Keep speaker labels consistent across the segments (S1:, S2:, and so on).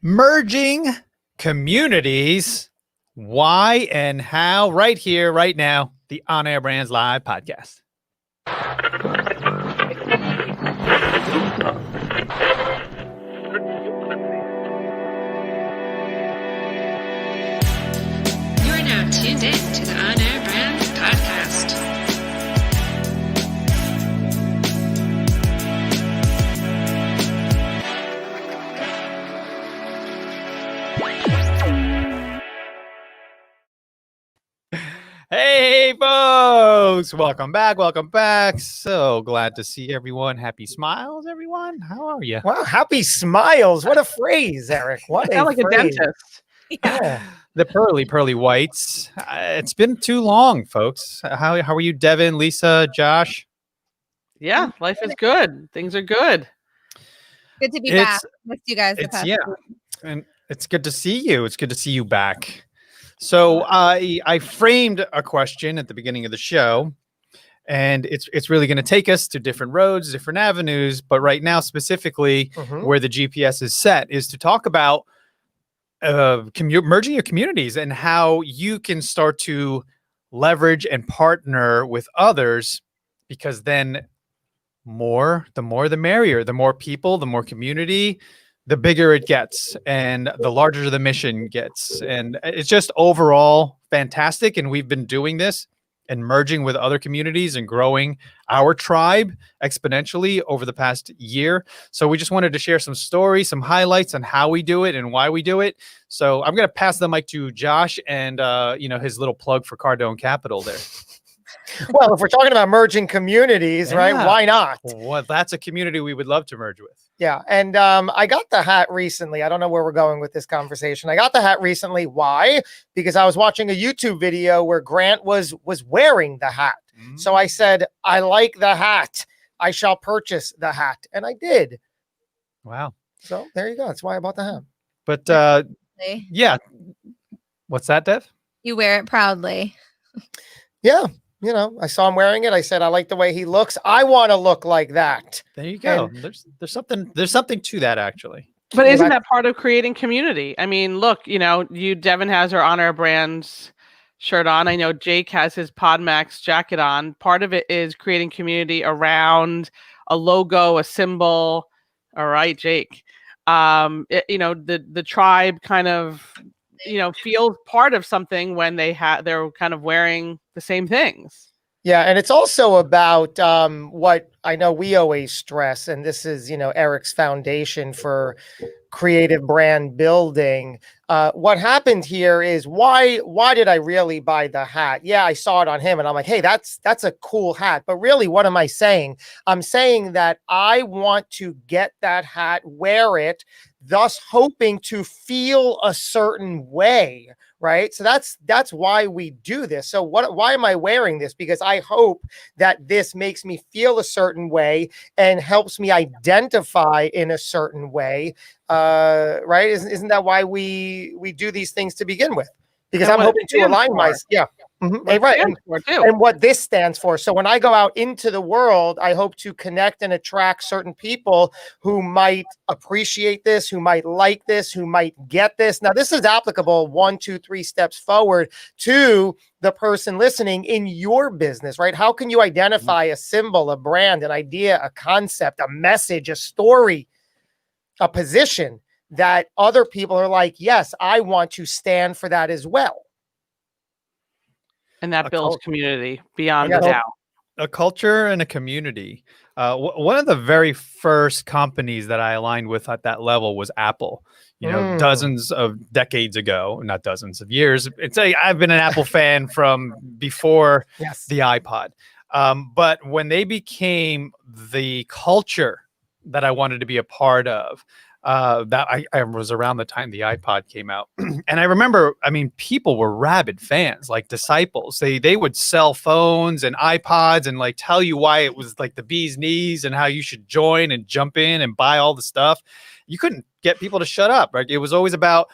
S1: Merging communities, why and how, right here, right now, the On Air Brands Live podcast.
S2: You are now tuned in to the On Air Brands podcast.
S1: Hey, folks. Welcome back. So glad to see everyone. Happy smiles, everyone. How are you?
S3: Wow, happy smiles. What a phrase, Eric. What
S4: I sound like a
S3: phrase.
S4: dentist.
S3: Yeah.
S1: The pearly whites. It's been too long, folks. How are you, Devin, Lisa, Josh?
S4: Yeah, life is good. Things are good.
S5: Good to be back. Missed you guys the past week.
S1: And it's good to see you. It's good to see you back. So I framed a question at the beginning of the show, and it's really going to take us to different roads, different avenues. But right now, specifically, where the GPS is set is to talk about merging your communities and how you can start to leverage and partner with others, because then the more the merrier. The more people, the more community, the bigger it gets and the larger the mission gets. And it's just overall fantastic. And we've been doing this and merging with other communities and growing our tribe exponentially over the past year. So we just wanted to share some stories, some highlights on how we do it and why we do it. So I'm going to pass the mic to Josh and, his little plug for Cardone Capital there.
S3: Well, if we're talking about merging communities, right? Why not?
S1: Well, that's a community we would love to merge with.
S3: Yeah. And I got the hat recently. I don't know where we're going with this conversation. I got the hat recently. Why? Because I was watching a YouTube video where Grant was wearing the hat. So I said, I like the hat. I shall purchase the hat. And I did.
S1: Wow.
S3: So there you go. That's why I bought the hat.
S1: But yeah. What's that, Dev?
S5: You wear it proudly.
S3: Yeah. You know, I saw him wearing it. I said, I like the way he looks. I want to look like that.
S1: There you go. And there's something to that, actually.
S4: But isn't that part of creating community? I mean, look, Devin has her On Air Brands shirt on. I know Jake has his Podmax jacket on. Part of it is creating community around a logo, a symbol. All right, Jake. The tribe kind of feels part of something when they're kind of wearing the same things.
S3: Yeah. And it's also about what I know we always stress, and this is, Eric's foundation for creative brand building. What happened here is why did I really buy the hat? Yeah, I saw it on him and I'm like, hey, that's a cool hat. But really, what am I saying? I'm saying that I want to get that hat, wear it, thus hoping to feel a certain way, right? So that's why we do this. So why am I wearing this? Because I hope that this makes me feel a certain way and helps me identify in a certain way, right? Isn't that why we do these things to begin with? Because I'm hoping to align myself. Yeah. Right. And what this stands for. So when I go out into the world, I hope to connect and attract certain people who might appreciate this, who might like this, who might get this. Now, this is applicable 1, 2, 3 steps forward to the person listening in your business, right? How can you identify a symbol, a brand, an idea, a concept, a message, a story, a position that other people are like, yes, I want to stand for that as well.
S4: And that builds community beyond the doubt.
S1: A culture and a community. One of the very first companies that I aligned with at that level was Apple. Dozens of decades ago, not dozens of years. I've been an Apple fan from before the iPod. But when they became the culture that I wanted to be a part of, that I was around the time the iPod came out. And I remember, people were rabid fans, like disciples. They would sell phones and iPods and like tell you why it was like the bee's knees and how you should join and jump in and buy all the stuff. You couldn't get people to shut up, right? It was always about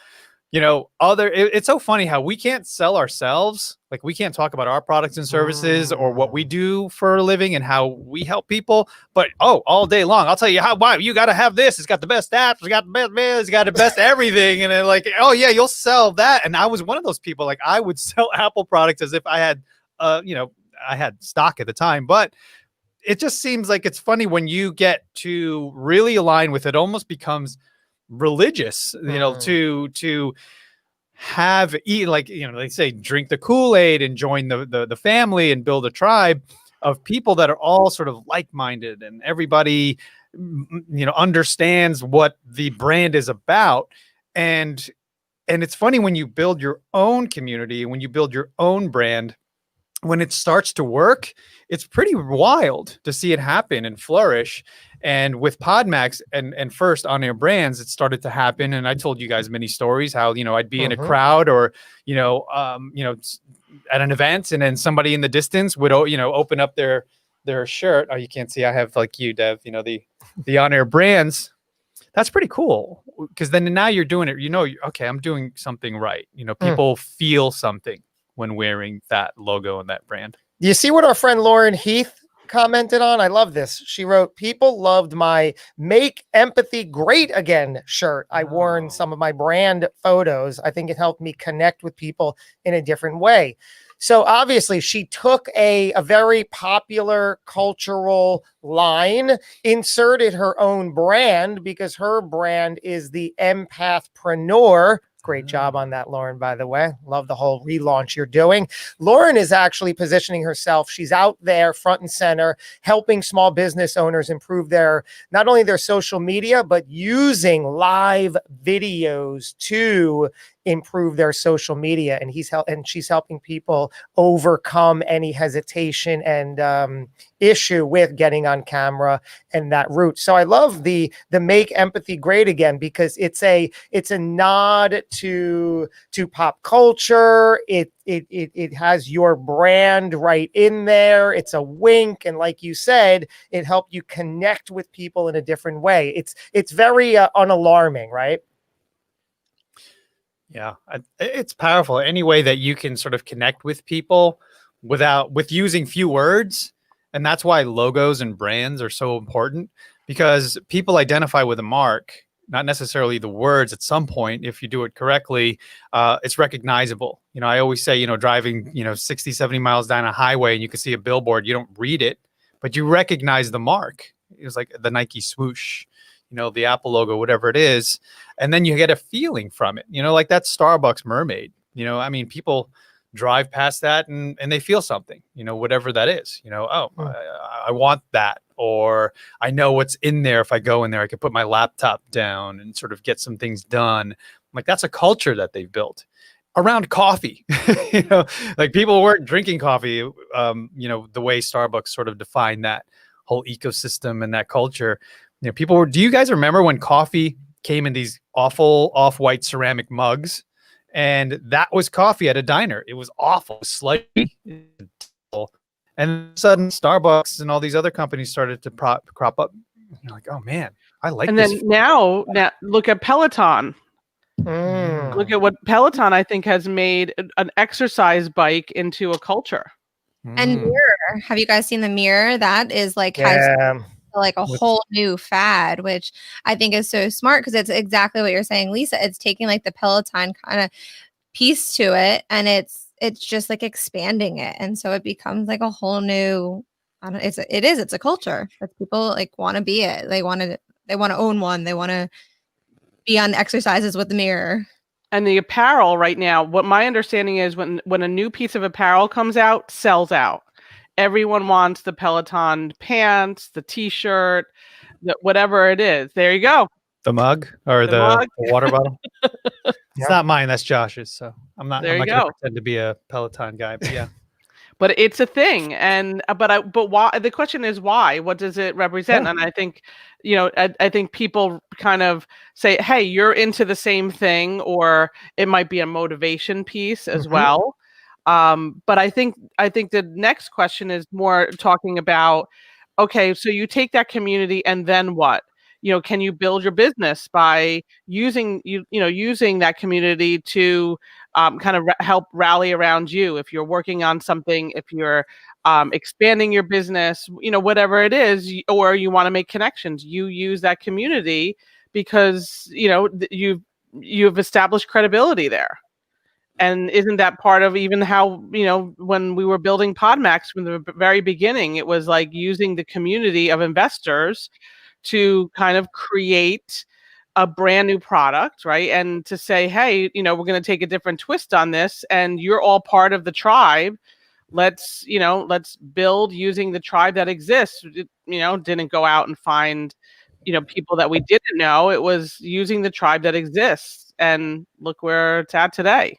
S1: it's so funny how we can't sell ourselves. Like we can't talk about our products and services or what we do for a living and how we help people. But all day long, I'll tell you why you got to have this. It's got the best apps. It's got the best biz. It's got the best everything. And then like, oh yeah, you'll sell that. And I was one of those people. Like I would sell Apple products as if I had, I had stock at the time. But it just seems like it's funny when you get to really align with it. Almost becomes religious, to have they say drink the Kool-Aid and join the family and build a tribe of people that are all sort of like-minded and everybody understands what the brand is about. And it's funny when you build your own community, when you build your own brand, when it starts to work, it's pretty wild to see it happen and flourish. And with Podmax and first On Air Brands, it started to happen. And I told you guys many stories how, I'd be in a crowd or, at an event, and then somebody in the distance would, open up their shirt. Oh, you can't see. I have like you, Dev, the On Air Brands. That's pretty cool. Because then now you're doing it, okay, I'm doing something right. People feel something when wearing that logo and that brand.
S3: You see what our friend Lauren Heath commented on? I love this. She wrote, people loved my Make Empathy Great Again shirt. I wore in some of my brand photos. I think it helped me connect with people in a different way. So obviously she took a very popular cultural line, inserted her own brand because her brand is the Empathpreneur. Great job on that, Lauren, by the way. Love the whole relaunch you're doing. Lauren is actually positioning herself. She's out there front and center, helping small business owners improve not only their social media, but using live videos to improve their social media. And she's helping people overcome any hesitation and issue with getting on camera and that route. So I love the Make Empathy Great Again, because it's a nod to pop culture. It has your brand right in there. It's a wink. And like you said, it helped you connect with people in a different way. It's very unalarming, right?
S1: Yeah, it's powerful. Any way that you can sort of connect with people with using few words. And that's why logos and brands are so important, because people identify with a mark, not necessarily the words. At some point, if you do it correctly, it's recognizable. I always say, driving, 60, 70 miles down a highway and you can see a billboard, you don't read it, but you recognize the mark. It's like the Nike swoosh, the Apple logo, whatever it is. And then you get a feeling from it, like that Starbucks mermaid, people drive past that and they feel something, whatever that is, I want that, or I know what's in there. If I go in there, I could put my laptop down and sort of get some things done. Like that's a culture that they've built around coffee. Like people weren't drinking coffee, the way Starbucks sort of defined that whole ecosystem and that culture. People were, do you guys remember when coffee came in these awful off-white ceramic mugs? And that was coffee at a diner. It was awful, slightly. And sudden Starbucks and all these other companies started to crop up. You're like, oh man, I like this.
S4: And then now look at Peloton. Look at what Peloton, I think, has made an exercise bike into a culture.
S5: And mirror. Have you guys seen the mirror? That is like has like a whole new fad, which I think is so smart, because it's exactly what you're saying, Lisa. It's taking like the Peloton kind of piece to it, and it's just like expanding it, and so it becomes like a whole new. It's a culture that people like want to be it. They want to own one. They want to be on exercises with the mirror.
S4: And the apparel right now, what my understanding is, when a new piece of apparel comes out, sells out. Everyone wants the Peloton pants, the t-shirt, whatever it is. There you go.
S1: The mug or the water bottle. It's not mine. That's Josh's. So I'm not going to pretend to be a Peloton guy. But yeah.
S4: But it's a thing. And but why? The question is why? What does it represent? And I think, I think people kind of say, hey, you're into the same thing, or it might be a motivation piece as well. But I think the next question is more talking about, okay, so you take that community and then what? can you build your business by using using that community to kind of help rally around you if you're working on something, if you're expanding your business, whatever it is, or you want to make connections, you use that community because you've established credibility there. And isn't that part of even how, when we were building Podmax from the very beginning, it was like using the community of investors to kind of create a brand new product, right? And to say, hey, we're going to take a different twist on this, and you're all part of the tribe. Let's build using the tribe that exists. Didn't go out and find, people that we didn't know. It was using the tribe that exists, and look where it's at today.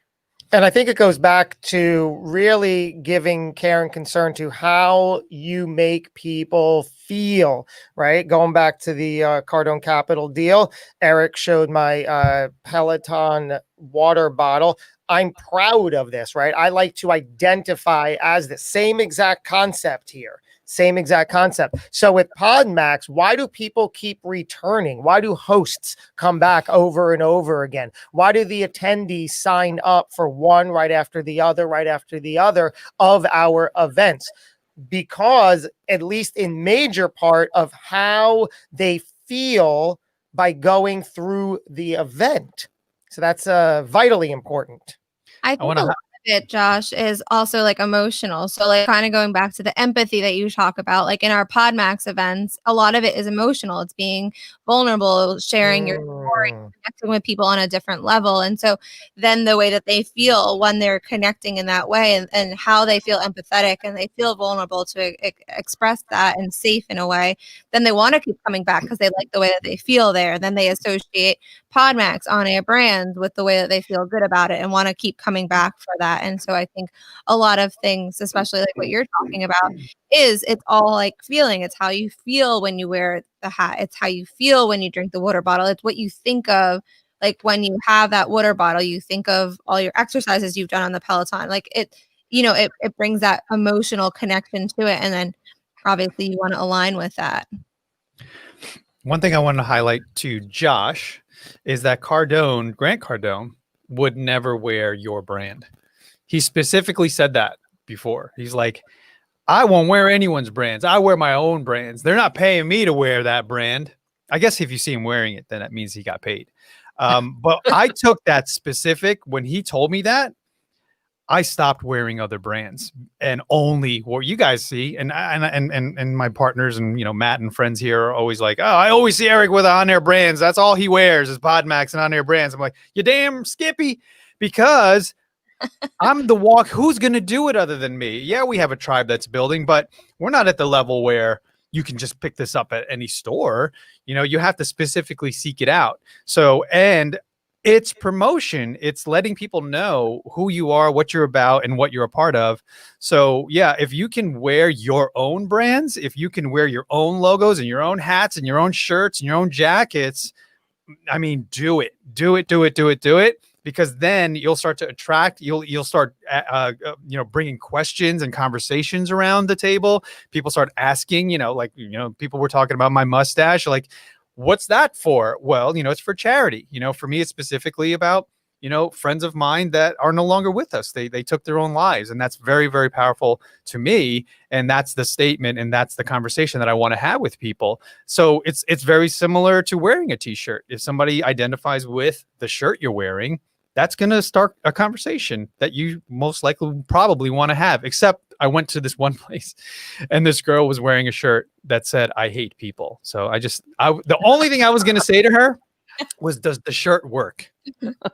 S3: And I think it goes back to really giving care and concern to how you make people feel, right? Going back to the Cardone Capital deal, Eric showed my Peloton water bottle. I'm proud of this, right? I like to identify as the same exact concept here. Same exact concept. So with Podmax, why do people keep returning? Why do hosts come back over and over again? Why do the attendees sign up for one right after the other of our events? Because at least in major part of how they feel by going through the event. So that's vitally important.
S5: I think a lot of it, Josh, is also like emotional. So like kind of going back to the empathy that you talk about, like in our Podmax events, a lot of it is emotional. It's being vulnerable, sharing your story, connecting with people on a different level. And so then the way that they feel when they're connecting in that way, and how they feel empathetic and they feel vulnerable to express that and safe in a way, then they want to keep coming back because they like the way that they feel there. Then they associate Podmax on a brand with the way that they feel good about it and want to keep coming back for that. And so I think a lot of things, especially like what you're talking about, it's all like feeling. It's how you feel when you wear the hat. It's how you feel when you drink the water bottle. It's what you think of. Like when you have that water bottle, you think of all your exercises you've done on the Peloton. Like it brings that emotional connection to it. And then obviously you want to align with that.
S1: One thing I want to highlight to Josh is that Grant Cardone, would never wear your brand. He specifically said that before. He's like, I won't wear anyone's brands. I wear my own brands. They're not paying me to wear that brand. I guess if you see him wearing it, then that means he got paid. But I took that specific when he told me that. I stopped wearing other brands and only what you guys see. And my partners and, Matt and friends here are always like, oh, I always see Eric with on-air brands. That's all he wears is Podmax and on-air brands. I'm like, you damn Skippy, because I'm the walk. Who's going to do it other than me? Yeah, we have a tribe that's building, but we're not at the level where you can just pick this up at any store. You have to specifically seek it out. So, and it's promotion. It's letting people know who you are, what you're about, and what you're a part of. So yeah, if you can wear your own brands, if you can wear your own logos and your own hats and your own shirts and your own jackets, I mean, do it. Because then you'll start to attract, you'll start, bringing questions and conversations around the table. People start asking, people were talking about my mustache, like, what's that for? Well, it's for charity. For me, it's specifically about, friends of mine that are no longer with us. They took their own lives. And that's very, very powerful to me. And that's the statement. And that's the conversation that I want to have with people. So it's very similar to wearing a t-shirt. If somebody identifies with the shirt you're wearing, that's going to start a conversation that you most likely probably want to have. Except I went to this one place and this girl was wearing a shirt that said, I hate people. So the only thing I was going to say to her was, does the shirt work?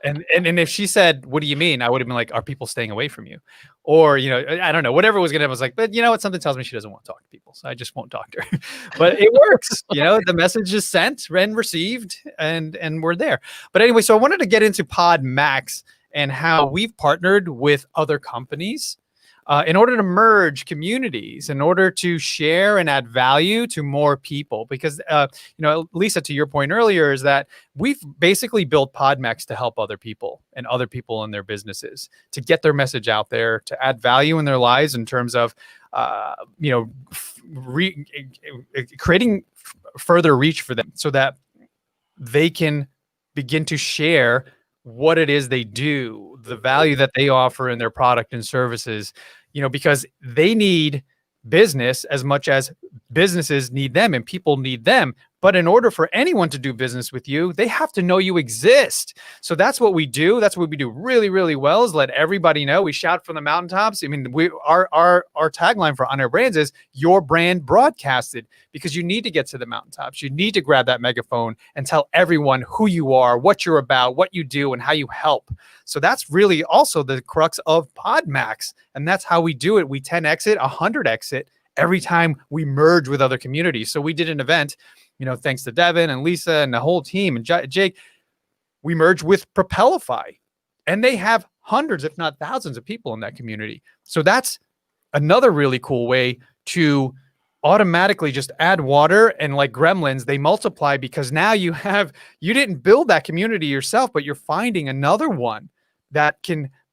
S1: And if she said, what do you mean? I would have been like, are people staying away from you? Or, I don't know, whatever was going to happen. I was like, but what? Something tells me she doesn't want to talk to people. So I just won't talk to her, but it works. The message is sent and received and we're there. But anyway, so I wanted to get into Podmax and how we've partnered with other companies. in order to merge communities, in order to share and add value to more people. Because, Lisa, to your point earlier, is that we've basically built Podmax to help other people and other people in their businesses, to get their message out there, to add value in their lives in terms of, creating further reach for them so that they can begin to share what it is they do, the value that they offer in their product and services, because they need business as much as businesses need them and people need them. But in order for anyone to do business with you, they have to know you exist. So that's what we do. That's what we do really, really well, is let everybody know. We shout from the mountaintops. I mean, our tagline for On Air Brands is your brand broadcasted, because you need to get to the mountaintops. You need to grab that megaphone and tell everyone who you are, what you're about, what you do, and how you help. So that's really also the crux of Podmax. And that's how we do it. We 10x it, 100x it every time we merge with other communities. So we did an event, thanks to Devin and Lisa and the whole team and Jake, we merged with Propelify, and they have hundreds, if not thousands of people in that community. So that's another really cool way to automatically just add water, and like gremlins, they multiply, because now you didn't build that community yourself, but you're finding another one that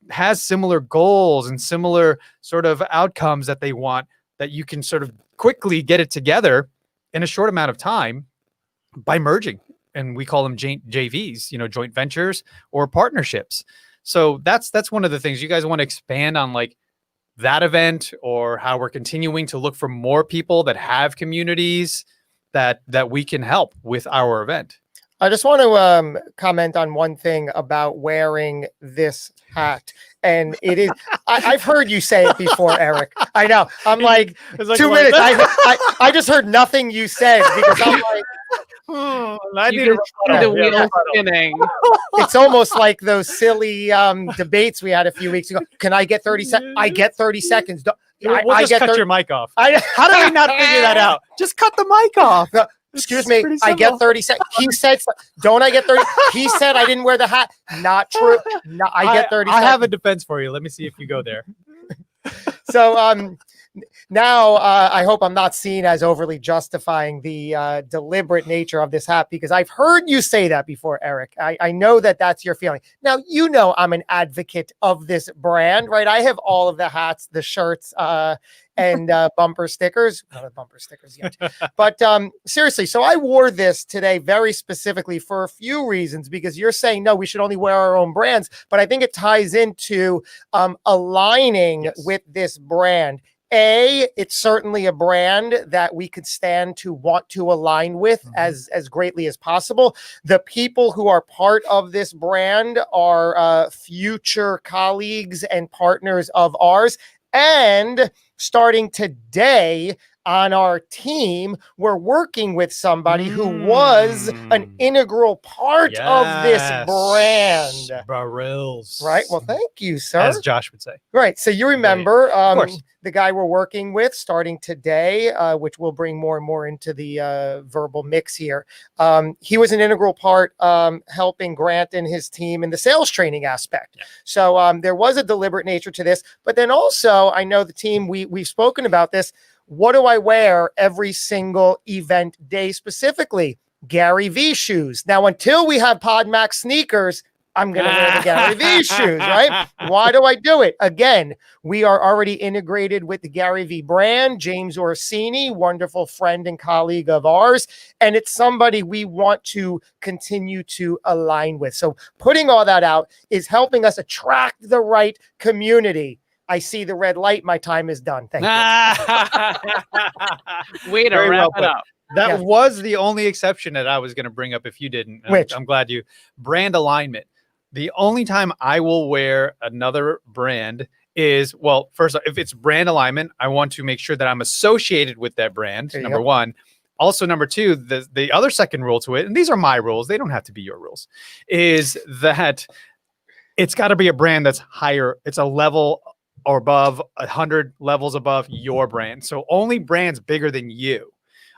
S1: has similar goals and similar sort of outcomes that they want, that you can sort of quickly get it together in a short amount of time by merging. And we call them JVs, joint ventures or partnerships. So that's one of the things. You guys want to expand on like that event, or how we're continuing to look for more people that have communities that we can help with our event?
S3: I just want to comment on one thing about wearing this hat. And it is, I've heard you say it before, Eric. I know. I'm like, 2 minutes. I just heard nothing you said, because I'm like,
S4: I need to see the wheel spinning.
S3: It's almost like those silly debates we had a few weeks ago. Can I get 30 seconds? I get 30 seconds.
S1: We'll just cut your mic off. How do we not figure that out? Just cut the mic off.
S3: Excuse me, I get 30 seconds. He said, don't I get 30? He said I didn't wear the hat. Not true. No, I get 30 seconds.
S1: I have a defense for you. Let me see if you go there.
S3: So now I hope I'm not seen as overly justifying the deliberate nature of this hat, because I've heard you say that before, Eric. I know that that's your feeling. Now, I'm an advocate of this brand, right? I have all of the hats, the shirts, and bumper stickers. Not bumper stickers yet. But seriously, so I wore this today very specifically for a few reasons, because you're saying, no, we should only wear our own brands. But I think it ties into aligning with this brand. It's certainly a brand that we could stand to want to align with as greatly as possible. The people who are part of this brand are future colleagues and partners of ours. And starting today on our team, we're working with somebody who was an integral part of this brand.
S1: Barrels.
S3: Right. Well, thank you, sir.
S1: As Josh would say.
S3: Right. So you remember the guy we're working with starting today, which we'll bring more and more into the verbal mix here. He was an integral part helping Grant and his team in the sales training aspect. Yeah. So there was a deliberate nature to this. But then also, I know the team, we've spoken about this. What do I wear every single event day specifically? Gary V shoes. Now, until we have Podmax sneakers, I'm going to wear the Gary V shoes, right? Why do I do it? Again, we are already integrated with the Gary V brand. James Orsini, wonderful friend and colleague of ours. And it's somebody we want to continue to align with. So putting all that out is helping us attract the right community. I see the red light. My time is done. Thank you.
S4: Way to wrap it up.
S1: That was the only exception that I was going to bring up if you didn't.
S3: Which?
S1: I'm glad you. Brand alignment. The only time I will wear another brand is, well, first, if it's brand alignment, I want to make sure that I'm associated with that brand, number one. Also, number two, the other second rule to it, and these are my rules, they don't have to be your rules, is that it's got to be a brand that's higher. It's a level or above, 100 levels above your brand. So only brands bigger than you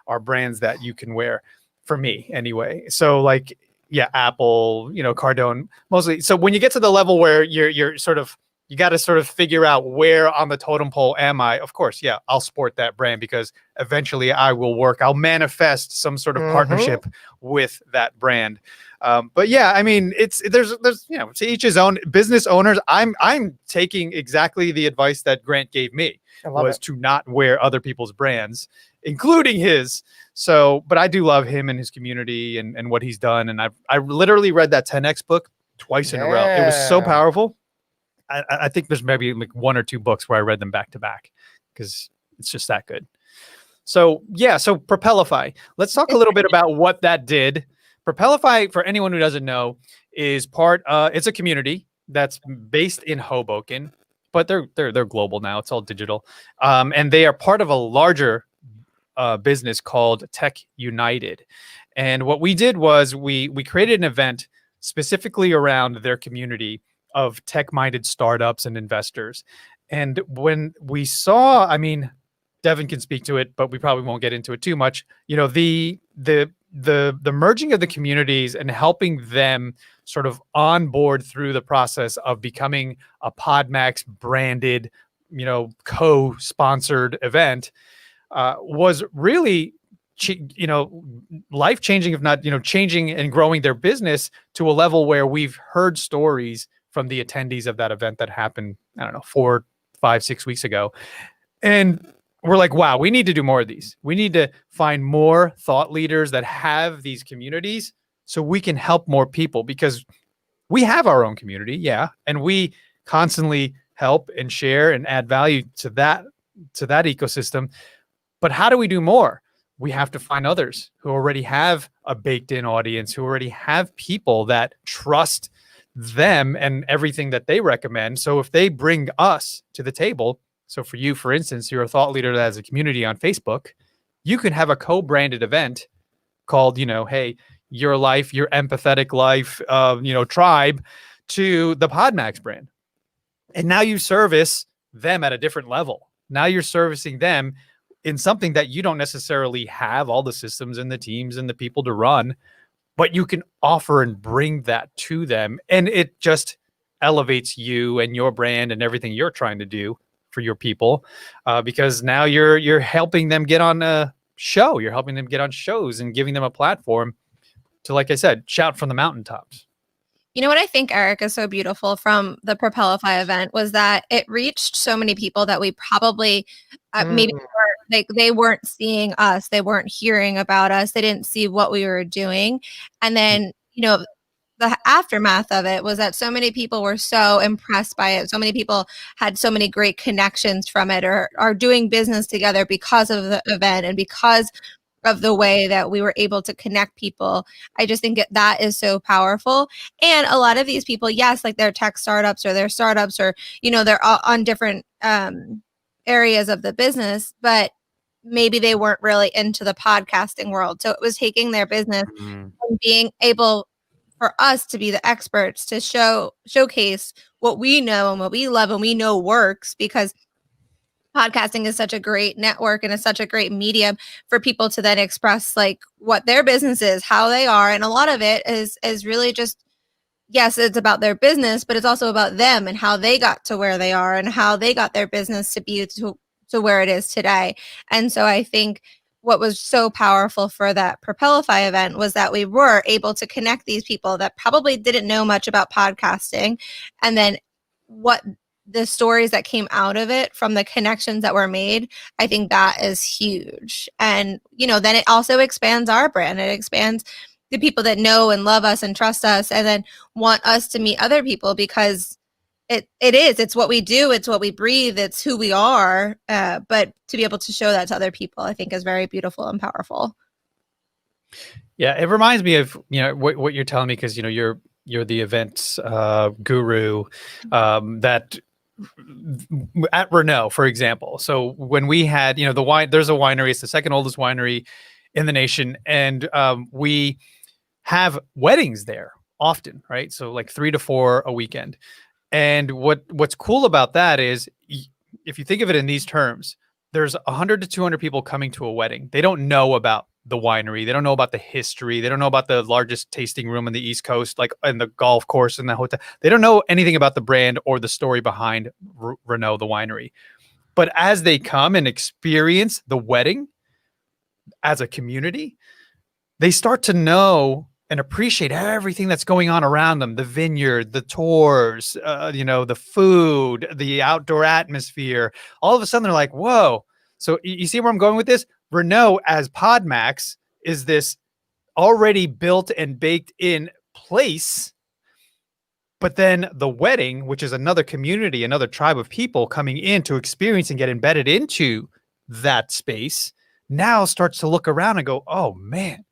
S1: are brands that you can wear, for me anyway. So like, yeah, Apple, Cardone, mostly. So when you get to the level where you're sort of you got to sort of figure out where on the totem pole am I. Of course, yeah, I'll support that brand because eventually I'll manifest some sort of partnership with that brand. But yeah, I mean, there's to each his own. Business owners, I'm taking exactly the advice that Grant gave me, was to not wear other people's brands, including his. So, but I do love him and his community and what he's done. And I literally read that 10X book twice in a row. It was so powerful. I think there's maybe like 1 or 2 books where I read them back to back because it's just that good. So yeah, so Propelify. Let's talk a little bit about what that did. Propelify, for anyone who doesn't know, is it's a community that's based in Hoboken, but they're global now. It's all digital, and they are part of a larger business called Tech United. And what we did was we created an event specifically around their community of tech-minded startups and investors. And when we saw, I mean, Devin can speak to it, but we probably won't get into it too much. The merging of the communities and helping them sort of onboard through the process of becoming a Podmax branded, co-sponsored event was really life-changing, if not, changing and growing their business to a level where we've heard stories from the attendees of that event that happened, I don't know, 4, 5, 6 weeks ago. And we're like, wow, we need to do more of these. We need to find more thought leaders that have these communities so we can help more people, because we have our own community. Yeah. And we constantly help and share and add value to that ecosystem. But how do we do more? We have to find others who already have a baked in audience, who already have people that trust them and everything that they recommend. So if they bring us to the table, so for you, for instance, you're a thought leader that has a community on Facebook, you can have a co-branded event called, hey, your life, your empathetic life, tribe to the Podmax brand. And now you service them at a different level. Now you're servicing them in something that you don't necessarily have all the systems and the teams and the people to run, but you can offer and bring that to them. And it just elevates you and your brand and everything you're trying to do for your people, because now you're helping them get on a show. You're helping them get on shows and giving them a platform to, like I said, shout from the mountaintops.
S5: You know what I think, Eric, is so beautiful from the Propelify event was that it reached so many people that we probably maybe they weren't seeing us. They weren't hearing about us. They didn't see what we were doing. And then, the aftermath of it was that so many people were so impressed by it. So many people had so many great connections from it, or are doing business together because of the event and because of the way that we were able to connect people. I just think that is so powerful. And a lot of these people, yes, like they're tech startups or they're startups or, they're all on different areas of the business, but maybe they weren't really into the podcasting world. So it was taking their business and being able for us to be the experts to showcase what we know and what we love and we know works, because podcasting is such a great network and it's such a great medium for people to then express like what their business is, how they are. And a lot of it is really just, yes, it's about their business, but it's also about them and how they got to where they are and how they got their business to be to where it is today. And so I think what was so powerful for that Propelify event was that we were able to connect these people that probably didn't know much about podcasting, and then what the stories that came out of it from the connections that were made. I think that is huge. And, then it also expands our brand. It expands the people that know and love us and trust us and then want us to meet other people, because it's what we do. It's what we breathe. It's who we are. But to be able to show that to other people, I think is very beautiful and powerful.
S1: Yeah. It reminds me of, what you're telling me, because, you're the events guru that at Renault, for example. So when we had, the wine, there's a winery, it's the second oldest winery in the nation. And we have weddings there often, right? So like 3 to 4 a weekend. And what's cool about that is, if you think of it in these terms, there's 100 to 200 people coming to a wedding. They don't know about the winery. They don't know about the history. They don't know about the largest tasting room on the East Coast, like and the golf course and the hotel. They don't know anything about the brand or the story behind Renault, the winery. But as they come and experience the wedding as a community, they start to know and appreciate everything that's going on around them, the vineyard, the tours, the food, the outdoor atmosphere. All of a sudden they're like, whoa. So you see where I'm going with this? Renault as Podmax is this already built and baked in place. But then the wedding, which is another community, another tribe of people coming in to experience and get embedded into that space, now starts to look around and go, oh man,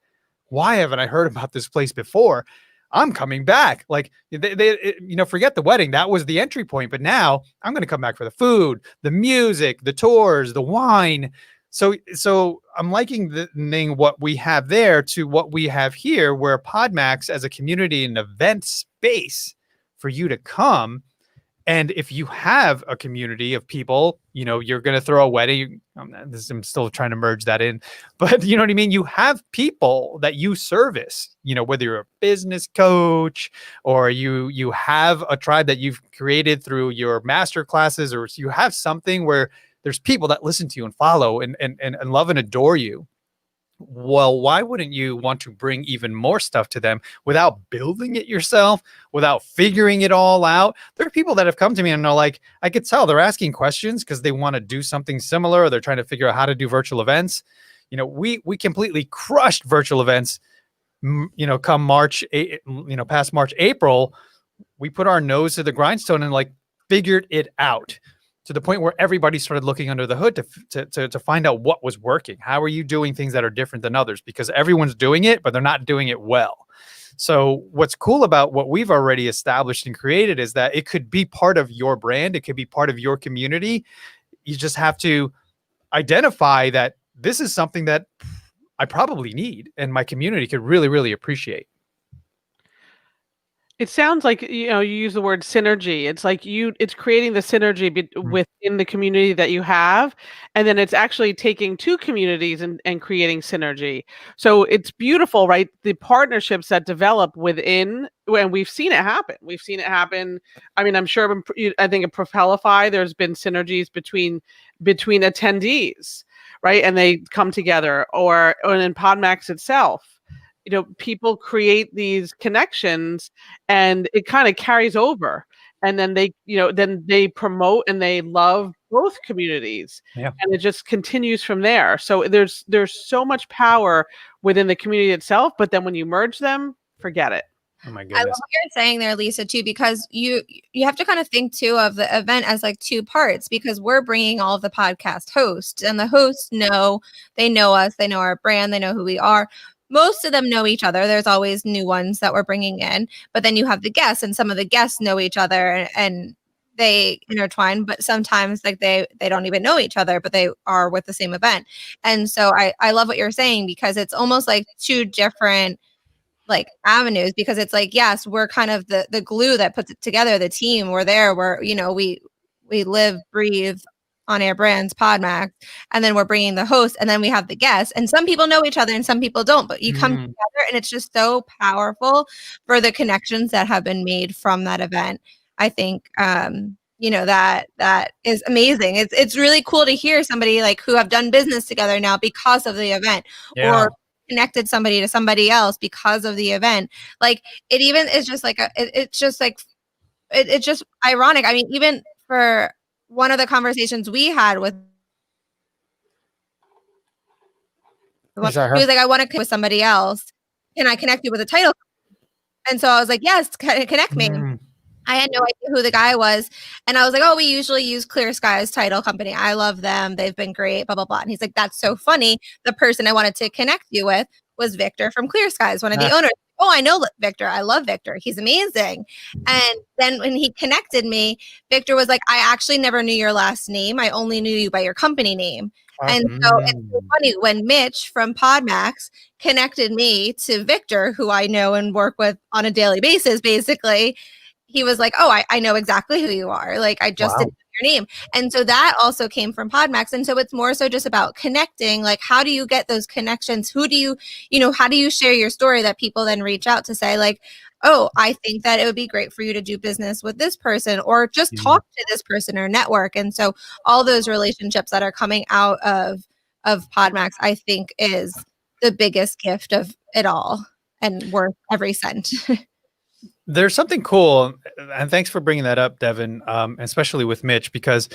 S1: why haven't I heard about this place before? I'm coming back. Like forget the wedding. That was the entry point. But now I'm going to come back for the food, the music, the tours, the wine. So I'm likening what we have there to what we have here, where Podmax as a community and event space for you to come. And if you have a community of people, you're going to throw a wedding. I'm still trying to merge that in, but you know what I mean? You have people that you service, whether you're a business coach or you have a tribe that you've created through your master classes, or you have something where there's people that listen to you and follow and love and adore you. Well, why wouldn't you want to bring even more stuff to them without building it yourself, without figuring it all out? There are people that have come to me and they're like, I could tell they're asking questions because they want to do something similar, or they're trying to figure out how to do virtual events. We completely crushed virtual events, come March, past March, April. We put our nose to the grindstone and like figured it out, to the point where everybody started looking under the hood to find out what was working. How are you doing things that are different than others? Because everyone's doing it, but they're not doing it well. So what's cool about what we've already established and created is that it could be part of your brand. It could be part of your community. You just have to identify that this is something that I probably need and my community could really, really appreciate.
S4: It sounds like, you use the word synergy. It's like it's creating the synergy within the community that you have. And then it's actually taking two communities and creating synergy. So it's beautiful, right? The partnerships that develop within, and we've seen it happen. I mean, I'm sure, I think at Propelify, there's been synergies between attendees, right? And they come together, or in Podmax itself. People create these connections and it kind of carries over, and then they promote and they love both communities, and it just continues from there. So there's so much power within the community itself, but then when you merge them, forget it.
S1: Oh my goodness.
S5: I love what you're saying there, Lisa, too, because you have to kind of think too of the event as like two parts, because we're bringing all of the podcast hosts, and the hosts know us, they know our brand, they know who we are. Most of them know each other. There's always new ones that we're bringing in, but then you have the guests, and some of the guests know each other and they intertwine, but sometimes like they don't even know each other, but they are with the same event. And so I love what you're saying, because it's almost like two different like avenues, because it's like, yes, we're kind of the glue that puts it together, the team. We're there, we live, breathe On Air Brands Podmax, and then we're bringing the host, and then we have the guests, and some people know each other and some people don't, but you come together, and it's just so powerful for the connections that have been made from that event. I think that is amazing. It's really cool to hear somebody like who have done business together now because of the event, or connected somebody to somebody else because of the event. Like it even is just like it's just ironic. I mean, even for one of the conversations we had with, he was like, I want to connect with somebody else. Can I connect you with a title? And so I was like, yes, connect me. I had no idea who the guy was. And I was like, oh, we usually use Clear Skies Title Company. I love them. They've been great, blah, blah, blah. And he's like, that's so funny. The person I wanted to connect you with was Victor from Clear Skies, one of the owners. Oh, I know Victor. I love Victor. He's amazing. And then when he connected me, Victor was like, I actually never knew your last name. I only knew you by your company name. And so it's so funny when Mitch from Podmax connected me to Victor, who I know and work with on a daily basis, basically. He was like, oh, I know exactly who you are. Like, I just did your name. And so that also came from Podmax. And so it's more so just about connecting. Like, how do you get those connections? Who do you, how do you share your story that people then reach out to say, like, oh, I think that it would be great for you to do business with this person, or just talk to this person or network. And so all those relationships that are coming out of Podmax, I think, is the biggest gift of it all and worth every cent.
S1: There's something cool, and thanks for bringing that up, Devin, especially with Mitch, because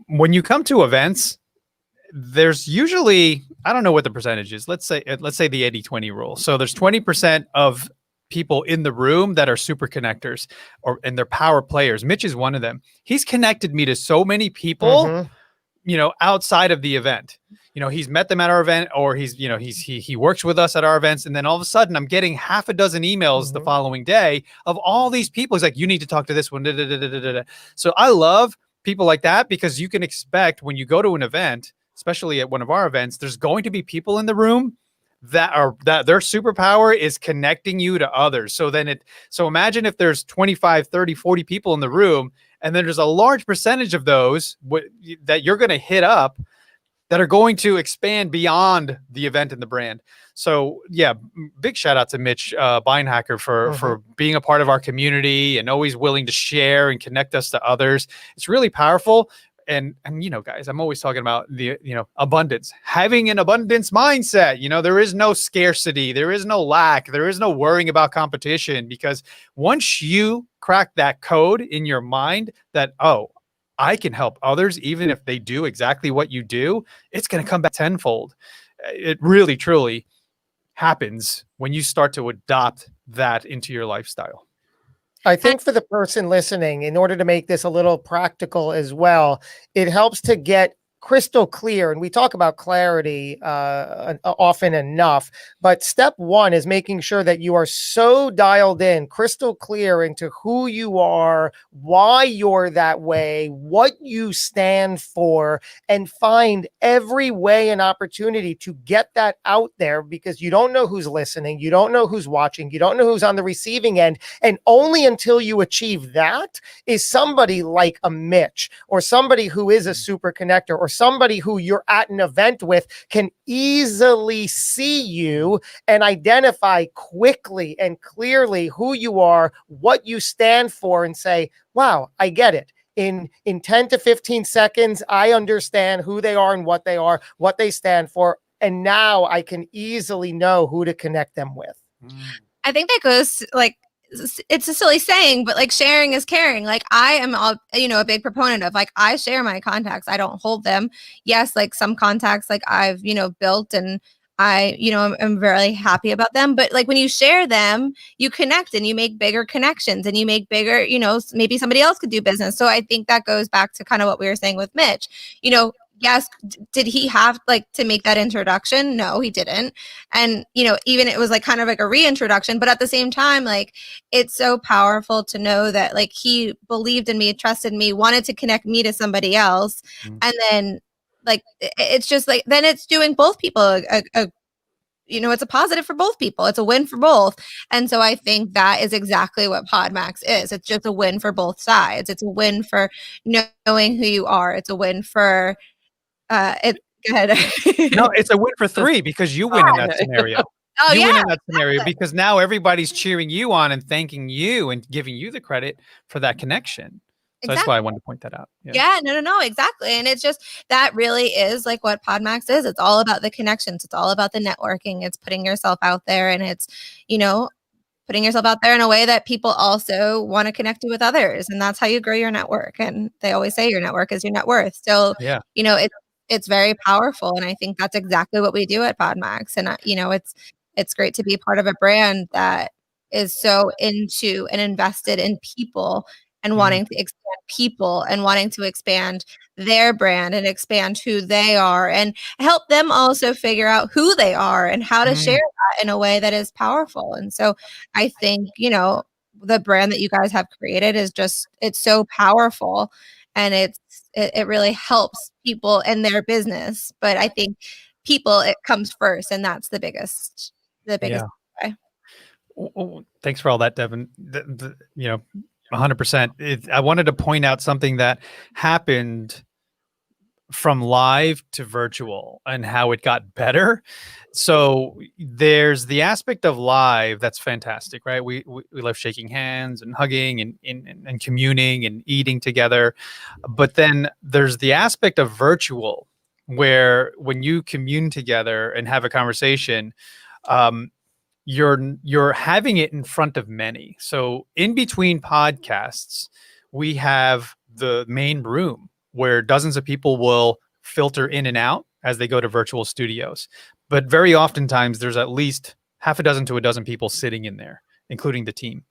S1: when you come to events, there's usually, I don't know what the percentage is. Let's say the 80-20 rule. So there's 20% of people in the room that are super connectors, and they're power players. Mitch is one of them. He's connected me to so many people, outside of the event. He's met them at our event, or he works with us at our events. And then all of a sudden I'm getting half a dozen emails the following day of all these people. He's like, you need to talk to this one. So I love people like that, because you can expect when you go to an event, especially at one of our events, there's going to be people in the room that their superpower is connecting you to others. So imagine if there's 25, 30, 40 people in the room, and then there's a large percentage of those that you're going to hit up that are going to expand beyond the event and the brand. So yeah, big shout out to Mitch Beinhacker for being a part of our community and always willing to share and connect us to others. It's really powerful. And guys, I'm always talking about the abundance, having an abundance mindset. There is no scarcity, there is no lack, there is no worrying about competition, because once you crack that code in your mind that, oh, I can help others even if they do exactly what you do, it's going to come back tenfold. It really, truly happens when you start to adopt that into your lifestyle.
S3: I think for the person listening, in order to make this a little practical as well, it helps to get crystal clear. And we talk about clarity often enough, but step one is making sure that you are so dialed in, crystal clear into who you are, why you're that way, what you stand for, and find every way and opportunity to get that out there, because you don't know who's listening, you don't know who's watching, you don't know who's on the receiving end. And only until you achieve that is somebody like a Mitch, or somebody who is a super connector, or somebody who you're at an event with can easily see you and identify quickly and clearly who you are, what you stand for, and say, wow, I get it. In 10 to 15 seconds, I understand who they are and what they are, what they stand for. And now I can easily know who to connect them with.
S5: I think that goes, like, it's a silly saying, but like, sharing is caring. Like, I am a big proponent of, like, I share my contacts, I don't hold them. Yes, like some contacts, like I've built, and I'm very happy about them. But like, when you share them, you connect and you make bigger connections, and you make bigger, maybe somebody else could do business. So I think that goes back to kind of what we were saying with Mitch. Yes, did he have to make that introduction? No, he didn't. And, even it was like kind of like a reintroduction, but at the same time, like, it's so powerful to know that, like, he believed in me, trusted me, wanted to connect me to somebody else. And then, like, it's just like, then it's doing both people it's a positive for both people. It's a win for both. And so I think that is exactly what Podmax is. It's just a win for both sides. It's a win for knowing who you are. It's a win for go ahead.
S1: No, it's a win for three, because you win in that scenario.
S5: Oh,
S1: you
S5: yeah,
S1: win in that scenario
S5: exactly.
S1: because now everybody's cheering you on and thanking you and giving you the credit for that connection. So that's why I wanted to point that out.
S5: Yeah, no, exactly. And it's just, that really is like what Podmax is. It's all about the connections. It's all about the networking. It's putting yourself out there, and it's, putting yourself out there in a way that people also want to connect you with others. And that's how you grow your network. And they always say your network is your net worth. So, it's very powerful. And I think that's exactly what we do at Podmax. And, it's great to be part of a brand that is so into and invested in people, and wanting to expand people, and wanting to expand their brand, and expand who they are, and help them also figure out who they are and how to share that in a way that is powerful. And so I think, the brand that you guys have created is just, it's so powerful, and it really helps people in their business. But I think people, it comes first, and that's the biggest.
S1: Well, thanks for all that, Devin. 100%. I wanted to point out something that happened from live to virtual and how it got better. So there's the aspect of live that's fantastic, right? We love shaking hands and hugging and communing and eating together. But then there's the aspect of virtual where when you commune together and have a conversation, you're having it in front of many. So in between podcasts, we have the main room where dozens of people will filter in and out as they go to virtual studios. But very oftentimes there's at least half a dozen to a dozen people sitting in there, including the team,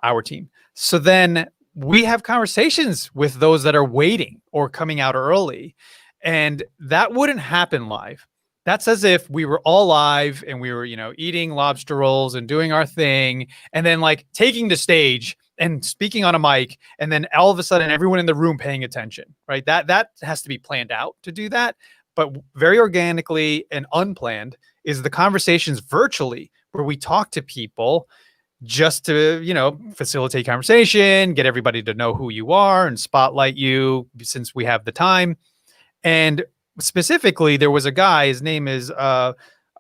S1: our team. So then we have conversations with those that are waiting or coming out early. And that wouldn't happen live. That's as if we were all live and we were, eating lobster rolls and doing our thing and then like taking the stage and speaking on a mic, and then all of a sudden everyone in the room paying attention, right? That has to be planned out to do that. But very organically and unplanned is the conversations virtually where we talk to people just to, facilitate conversation, get everybody to know who you are and spotlight you since we have the time. And specifically, there was a guy, his name is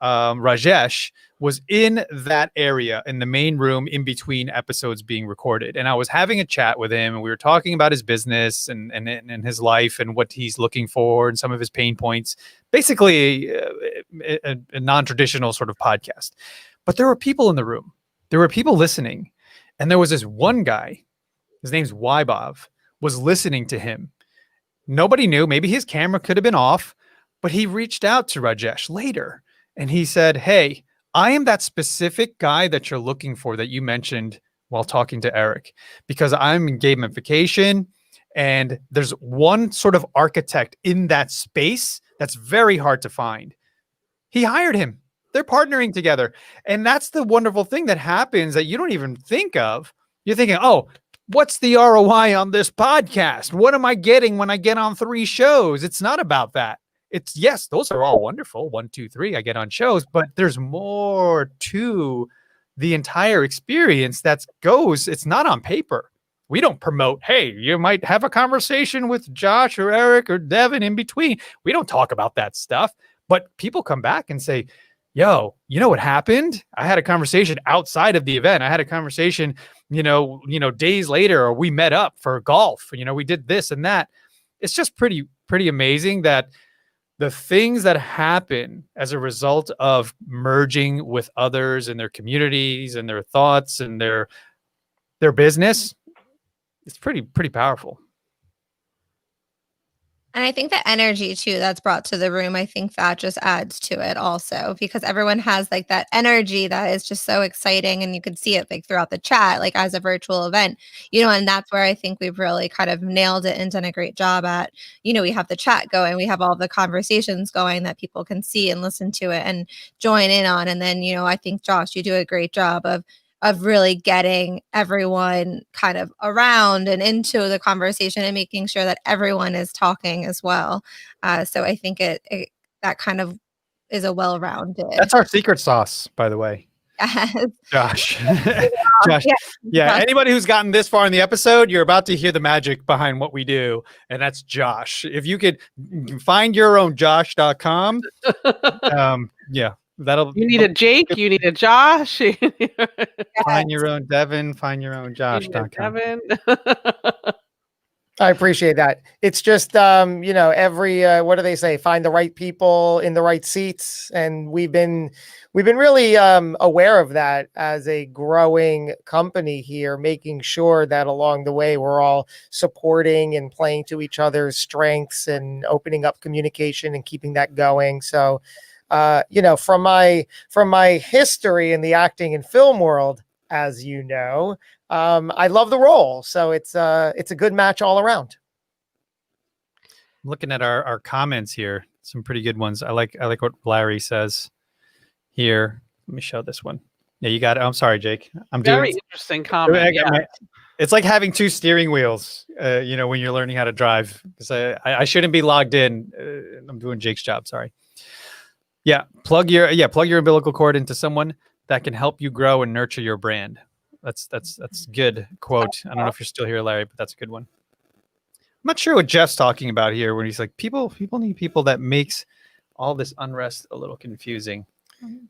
S1: Rajesh, was in that area in the main room in between episodes being recorded. And I was having a chat with him and we were talking about his business and his life and what he's looking for and some of his pain points, basically a non-traditional sort of podcast. But there were people in the room. There were people listening. And there was this one guy, his name's Wybov, was listening to him. Nobody knew. Maybe his camera could have been off, but he reached out to Rajesh later and he said, "Hey, I am that specific guy that you're looking for that you mentioned while talking to Eric, because I'm in gamification and there's one sort of architect in that space that's very hard to find." He hired him. They're partnering together. And that's the wonderful thing that happens that you don't even think of. You're thinking, oh, what's the ROI on this podcast? What am I getting when I get on 3 shows? It's not about that. It's, yes, those are all wonderful. 1, 2, 3, I get on shows, but there's more to the entire experience it's not on paper. We don't promote, hey, you might have a conversation with Josh or Eric or Devin in between. We don't talk about that stuff, but people come back and say, yo, you know what happened? I had a conversation outside of the event. I had a conversation, days later, or we met up for golf. We did this and that. It's just pretty amazing that the things that happen as a result of merging with others and their communities and their thoughts and their business, it's pretty powerful.
S5: And I think the energy too that's brought to the room, I think that just adds to it also, because everyone has like that energy that is just so exciting. And you can see it like throughout the chat, like as a virtual event, and that's where I think we've really kind of nailed it and done a great job at, we have the chat going, we have all the conversations going that people can see and listen to it and join in on. And then, I think Josh, you do a great job of really getting everyone kind of around and into the conversation and making sure that everyone is talking as well. So I think it that kind of is a well-rounded.
S1: That's our secret sauce, by the way.
S5: Yes.
S1: Josh. Josh. Yeah. Anybody who's gotten this far in the episode, you're about to hear the magic behind what we do. And that's Josh. If you could find your own Josh.com. Yeah.
S4: You need a Jake, you need a Josh.
S1: Find your own Devin, find your own Josh.com.
S3: I appreciate that. It's just, every, what do they say? Find the right people in the right seats. And we've been really aware of that as a growing company here, making sure that along the way, we're all supporting and playing to each other's strengths and opening up communication and keeping that going. So, from my history in the acting and film world, as you know, I love the role. So it's a good match all around.
S1: I'm looking at our comments here, some pretty good ones. I like what Larry says here. Let me show this one. Yeah, you got it. I'm sorry, Jake.
S4: Very interesting comment. Yeah.
S1: It's like having 2 steering wheels, when you're learning how to drive. So I shouldn't be logged in. I'm doing Jake's job. Sorry. Yeah, plug your umbilical cord into someone that can help you grow and nurture your brand. That's good quote. I don't know if you're still here, Larry, but that's a good one. I'm not sure what Jeff's talking about here when he's like, people need people. That makes all this unrest a little confusing.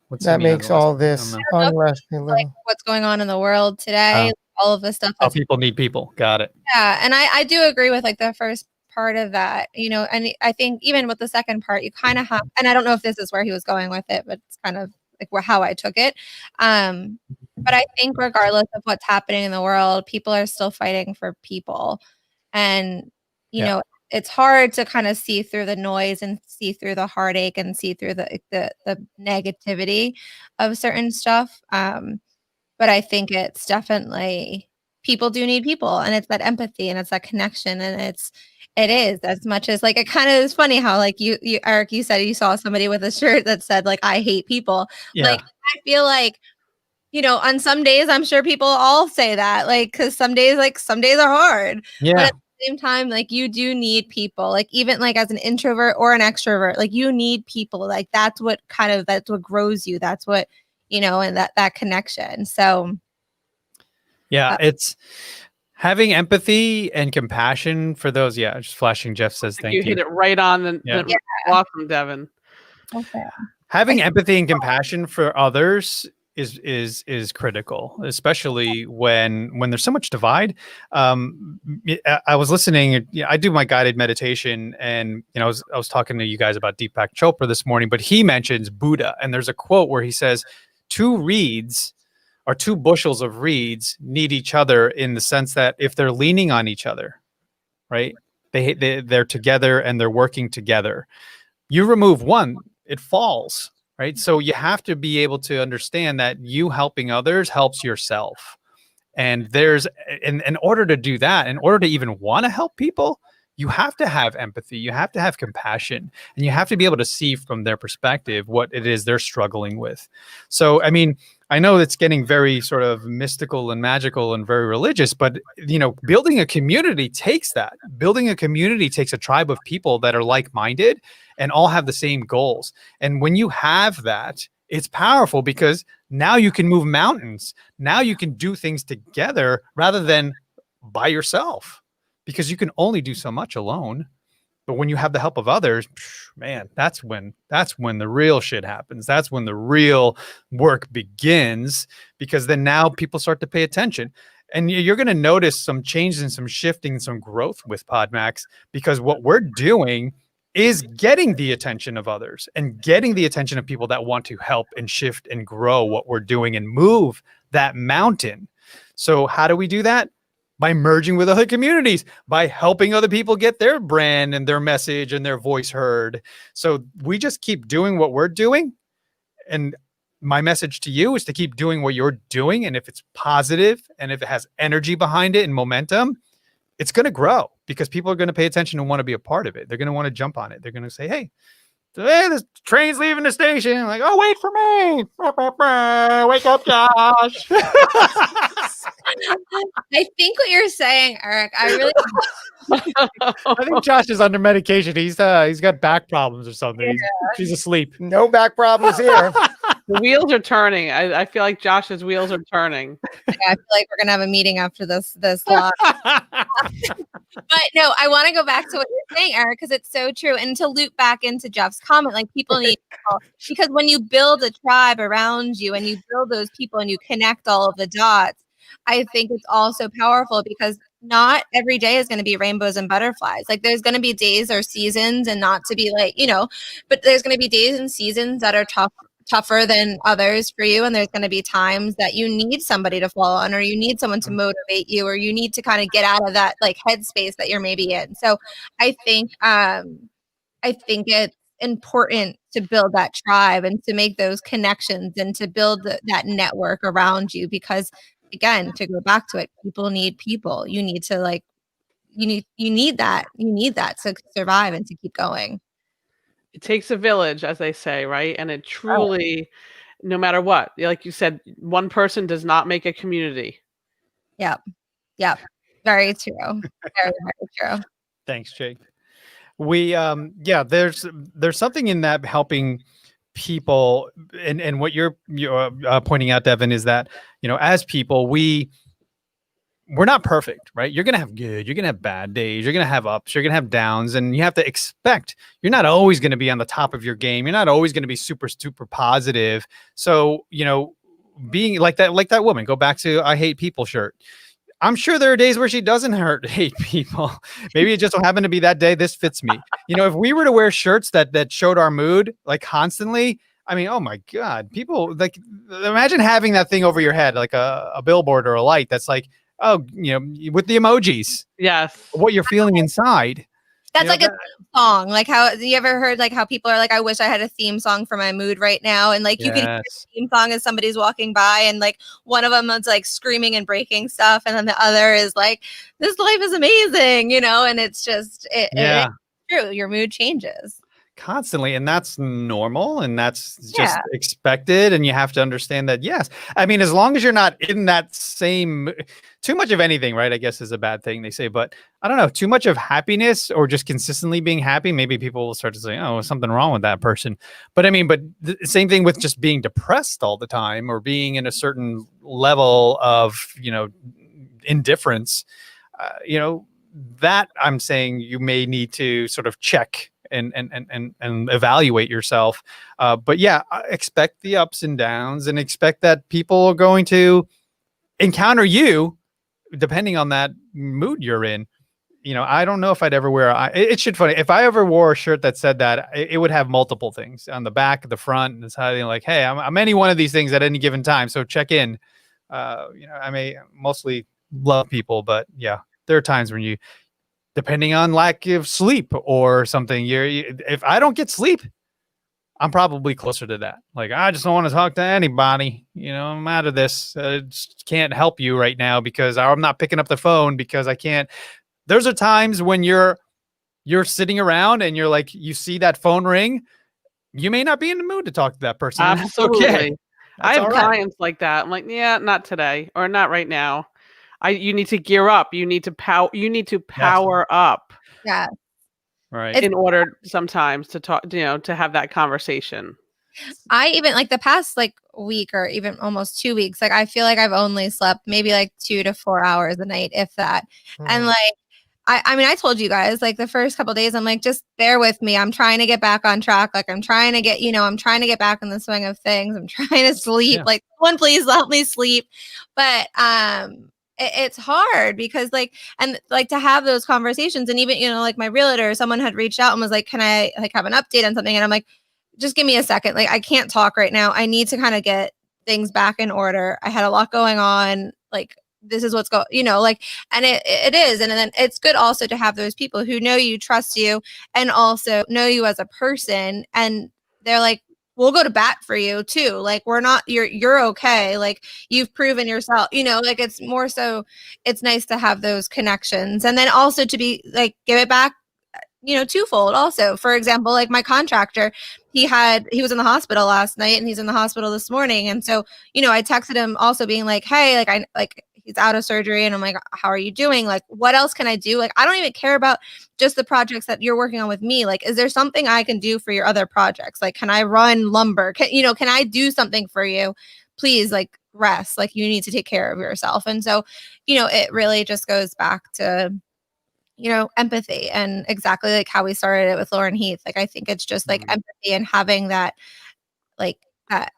S1: What's
S3: That makes all this unrest a
S5: Like
S3: little.
S5: what's going on in the world today, all of the stuff.
S1: How people need people. Got it.
S5: Yeah, and I do agree with like the first part of that, and I think even with the second part, you kind of have, and I don't know if this is where he was going with it, but it's kind of like how I took it. But I think regardless of what's happening in the world, people are still fighting for people, and you know, it's hard to kind of see through the noise and see through the heartache and see through the negativity of certain stuff. But I think it's definitely people do need people, and it's that empathy and it's that connection, and it is as much as like it kind of is funny how like you Eric, you said you saw somebody with a shirt that said like I hate people. Like I feel like on some days I'm sure people all say that, like, because some days are hard. But at the same time, like you do need people, like even like as an introvert or an extrovert, like you need people. Like that's what grows you. That's what and that connection. So
S1: it's having empathy and compassion for those. Yeah, just flashing. Jeff says thank you.
S4: You hit it right on the awesome, Devin.
S5: Okay.
S1: Having empathy and compassion for others is critical, especially when there's so much divide. I was listening. I do my guided meditation, and I was talking to you guys about Deepak Chopra this morning, but he mentions Buddha, and there's a quote where he says, two bushels of reeds need each other, in the sense that if they're leaning on each other, right, they're together and they're working together. You remove one, it falls. Right. So you have to be able to understand that you helping others helps yourself. And in order to do that, in order to even want to help people, you have to have empathy, you have to have compassion, and you have to be able to see from their perspective what it is they're struggling with. So, I mean, I know it's getting very sort of mystical and magical and very religious, but building a community takes that. Building a community takes a tribe of people that are like-minded and all have the same goals. And when you have that, it's powerful, because now you can move mountains. Now you can do things together rather than by yourself, because you can only do so much alone. But when you have the help of others, man, that's when the real shit happens. That's when the real work begins, because then now people start to pay attention. And you're going to notice some changes and some shifting, some growth with Podmax, because what we're doing is getting the attention of others and getting the attention of people that want to help and shift and grow what we're doing and move that mountain. So how do we do that? By merging with other communities, by helping other people get their brand and their message and their voice heard. So we just keep doing what we're doing. And my message to you is to keep doing what you're doing. And if it's positive and if it has energy behind it and momentum, it's going to grow, because people are going to pay attention and want to be a part of it. They're going to want to jump on it. They're going to say, hey, this train's leaving the station. I'm like, oh, wait for me. Wake up, Josh.
S5: I think what you're saying, Eric, I
S1: think Josh is under medication. He's got back problems or something. He's asleep.
S3: No back problems here.
S4: The wheels are turning. I feel like Josh's wheels are turning.
S5: I feel like we're gonna have a meeting after this live. But no, I want to go back to what you're saying, Eric, because it's so true. And to loop back into Jeff's comment, like people need people, because when you build a tribe around you and you build those people and you connect all of the dots, I think it's also powerful, because not every day is going to be rainbows and butterflies. Like there's going to be days or seasons, and not to be like, but there's going to be days and seasons that are tougher than others for you. And there's going to be times that you need somebody to fall on, or you need someone to motivate you, or you need to kind of get out of that like headspace that you're maybe in. So I think it's important to build that tribe and to make those connections and to build that network around you, because again, to go back to it, people need people. You need to you need that to survive and to keep going.
S4: It takes a village, as they say, right? And it truly, no matter what, like you said, one person does not make a community.
S5: Yep. Very true. Very, very true.
S1: Thanks, Jake. We, there's something in that, helping people, and what you're pointing out, Devin, is that, as people, we're not perfect, right? You're going to have good, you're going to have bad days, you're going to have ups, you're going to have downs, and you have to expect you're not always going to be on the top of your game. You're not always going to be super, super positive. So, being like that woman, go back to I hate people shirt. I'm sure there are days where she doesn't hate people. Maybe it just so happened to be that day. This fits me. If we were to wear shirts that showed our mood like constantly, I mean, oh my God, people like imagine having that thing over your head, like a billboard or a light that's like, oh, with the emojis.
S4: Yes.
S1: What you're feeling inside.
S5: That's like a theme song. Like how you ever heard like how people are like, I wish I had a theme song for my mood right now. And like you can hear the theme song as somebody's walking by, and like one of them is like screaming and breaking stuff, and then the other is like, this life is amazing, and it's just it's true. Your mood changes
S1: constantly, and that's normal, and that's just expected, and you have to understand that. Yes, I mean, as long as you're not in that same, too much of anything, right, I guess is a bad thing, they say, but I don't know, too much of happiness or just consistently being happy, maybe people will start to say, oh, something wrong with that person. But I mean, the same thing with just being depressed all the time, or being in a certain level of indifference, that I'm saying you may need to sort of check and evaluate yourself. But yeah, expect the ups and downs, and expect that people are going to encounter you depending on that mood you're in. I don't know if I'd ever wear, it's shit funny. If I ever wore a shirt that said that, it would have multiple things on the back, the front, and it's how like, hey, I'm any one of these things at any given time. So check in. I may mostly love people, but yeah, there are times when you, depending on lack of sleep or something, if I don't get sleep, I'm probably closer to that. Like, I just don't want to talk to anybody. I'm out of this. Just can't help you right now because I'm not picking up the phone because I can't. There's times when you're sitting around and you're like, you see that phone ring. You may not be in the mood to talk to that person.
S4: Absolutely.
S1: That's okay.
S4: I have clients like that. I'm like, yeah, not today or not right now. You need to gear up. You need to power up.
S5: Yeah.
S1: Right.
S4: In order sometimes to talk, to have that conversation.
S5: I even like the past like week or even almost 2 weeks, like I feel like I've only slept maybe like 2 to 4 hours a night, if that. And like, I mean, I told you guys like the first couple of days, I'm like, just bear with me. I'm trying to get back on track. Like I'm trying to get back in the swing of things. I'm trying to sleep. Like, someone please help me sleep. But, it's hard because like, and like to have those conversations, and even, like my realtor, someone had reached out and was like, can I like have an update on something? And I'm like, just give me a second. Like, I can't talk right now. I need to kind of get things back in order. I had a lot going on. Like, this is what's going, like, and it is. And then it's good also to have those people who know you, trust you, and also know you as a person. And they're like, we'll go to bat for you too. Like, you're okay. Like, you've proven yourself, like it's more so it's nice to have those connections. And then also to be like, give it back, twofold also. For example, like my contractor, he was in the hospital last night and he's in the hospital this morning. And so, I texted him also being like, hey, like he's out of surgery. And I'm like, how are you doing? Like, what else can I do? Like, I don't even care about just the projects that you're working on with me. Like, is there something I can do for your other projects? Like, can I run lumber? Can I do something for you? Please, like, rest. Like, you need to take care of yourself. And so, it really just goes back to, empathy, and exactly like how we started it with Lauren Heath. Like, I think it's just like empathy and having that, like,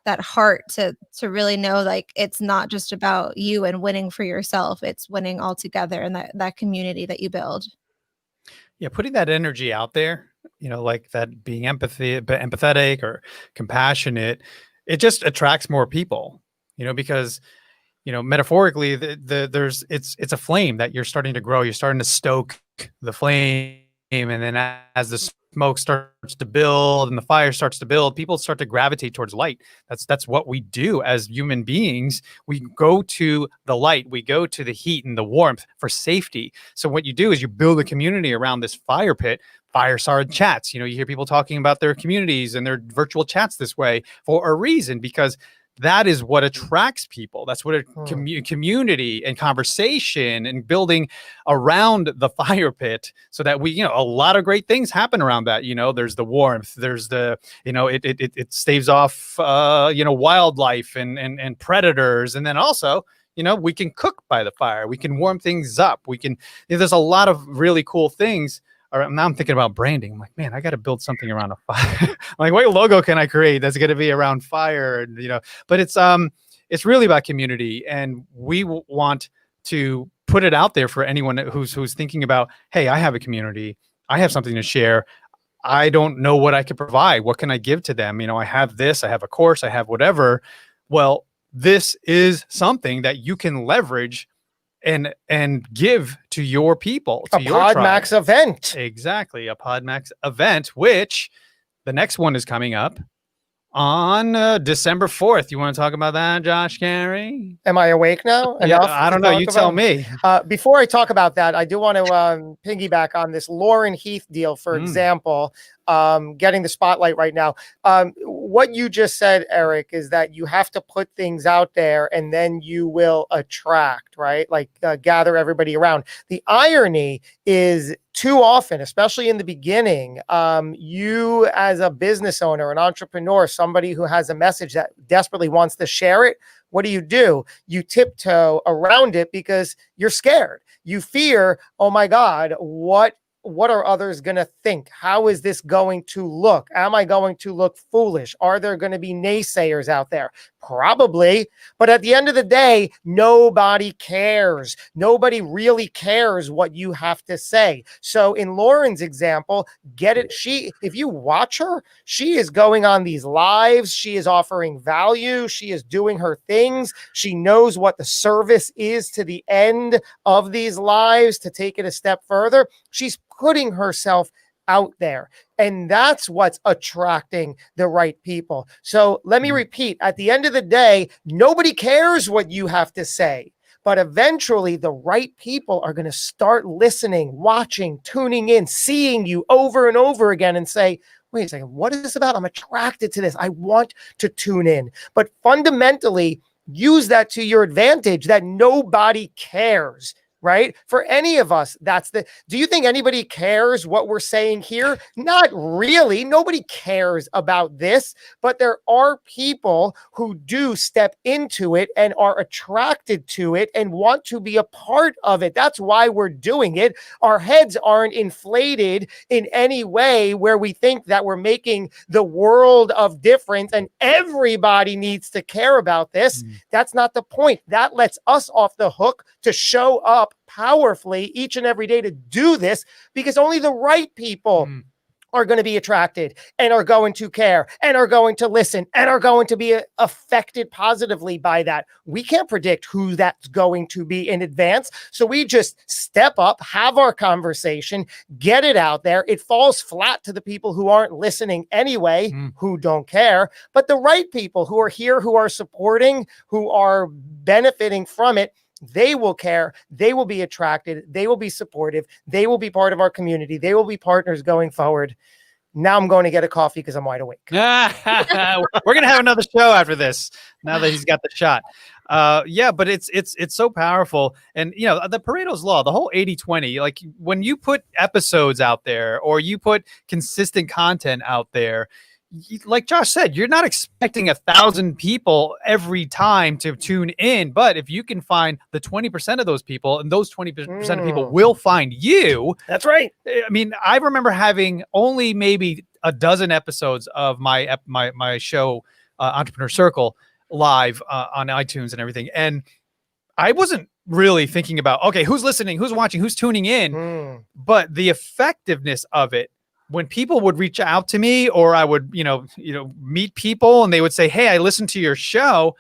S5: that heart to really know, like, it's not just about you and winning for yourself, it's winning all together, and that community that you build.
S1: Yeah, putting that energy out there, like that, being empathetic or compassionate, it just attracts more people, because metaphorically, it's a flame that you're starting to grow. You're starting to stoke the flame, and then as the smoke starts to build and the fire starts to build, people start to gravitate towards light. That's what we do as human beings. We go to the light, we go to the heat and the warmth for safety. So what you do is you build a community around this fire pit. Fireside chats, you hear people talking about their communities and their virtual chats this way for a reason, because that is what attracts people. That's what community and conversation and building around the fire pit, so that we, a lot of great things happen around that. There's the warmth, there's the, it staves off, wildlife and predators. And then also, we can cook by the fire. We can warm things up. We can, there's a lot of really cool things. Now I'm thinking about branding. I'm like, man, I got to build something around a fire. I'm like, what logo can I create that's going to be around fire? And, but it's really about community, and we want to put it out there for anyone who's thinking about, hey, I have a community. I have something to share. I don't know what I can provide. What can I give to them? I have this, I have a course, I have whatever. Well, this is something that you can leverage and give to your people, to your
S3: Podmax event.
S1: Exactly, a Podmax event, which the next one is coming up on December 4th. You want to talk about that, Josh Carey?
S3: Am I awake now?
S1: Yeah, I don't know. You tell me.
S3: Before I talk about that, I do want to piggyback on this Lauren Heath deal, for example, getting the spotlight right now. What you just said, Eric, is that you have to put things out there and then you will attract, right? Like gather everybody around. The irony is, too often, especially in the beginning, you as a business owner, an entrepreneur, somebody who has a message that desperately wants to share it, what do? You tiptoe around it because you're scared. You fear, oh my God, what are others going to think? How is this going to look? Am I going to look foolish? Are there going to be naysayers out there? Probably. But at the end of the day, nobody cares. Nobody really cares what you have to say. So in Lauren's example, get it. If you watch her, she is going on these lives. She is offering value. She is doing her things. She knows what the service is to the end of these lives to take it a step further. She's putting herself out there. And that's what's attracting the right people. So let me repeat, at the end of the day, nobody cares what you have to say, but eventually the right people are going to start listening, watching, tuning in, seeing you over and over again and say, wait a second, what is this about? I'm attracted to this. I want to tune in. But fundamentally, use that to your advantage, that nobody cares. Right? For any of us, do you think anybody cares what we're saying here? Not really. Nobody cares about this, but there are people who do step into it and are attracted to it and want to be a part of it. That's why we're doing it. Our heads aren't inflated in any way where we think that we're making the world of difference and everybody needs to care about this. That's not the point. That lets us off the hook to show up powerfully each and every day to do this, because only the right people are going to be attracted and are going to care and are going to listen and are going to be affected positively by that. We can't predict who that's going to be in advance. So we just step up, have our conversation, get it out there. It falls flat to the people who aren't listening anyway, who don't care. But the right people who are here, who are supporting, who are benefiting from it, they will care. They will be attracted. They will be supportive. They will be part of our community. They will be partners going forward. Now I'm going to get a coffee because I'm wide awake.
S1: We're going to have another show after this, now that he's got the shot. Yeah, but it's so powerful. And, the Paretos Law, the whole 80-20, like when you put episodes out there or you put consistent content out there, like Josh said, you're not expecting 1,000 people every time to tune in. But if you can find the 20% of those people, and those 20% of people will find you.
S3: That's right.
S1: I mean, I remember having only maybe a dozen episodes of my show, Entrepreneur Circle, live on iTunes and everything. And I wasn't really thinking about, okay, who's listening, who's watching, who's tuning in. But the effectiveness of it, when people would reach out to me, or I would, meet people and they would say, hey, I listened to your show,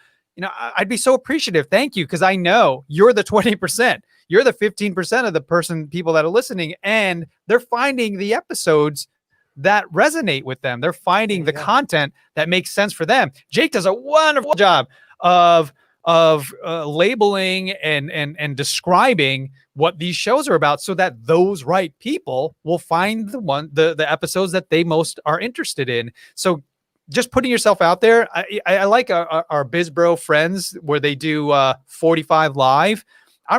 S1: I'd be so appreciative. Thank you. Because I know you're the 20%. You're the 15% of the people that are listening, and they're finding the episodes that resonate with them. They're finding the content that makes sense for them. Jake does a wonderful job of labeling and describing what these shows are about, so that those right people will find the episodes that they most are interested in. So just putting yourself out there. I like our Biz Bro friends where they do 45 live.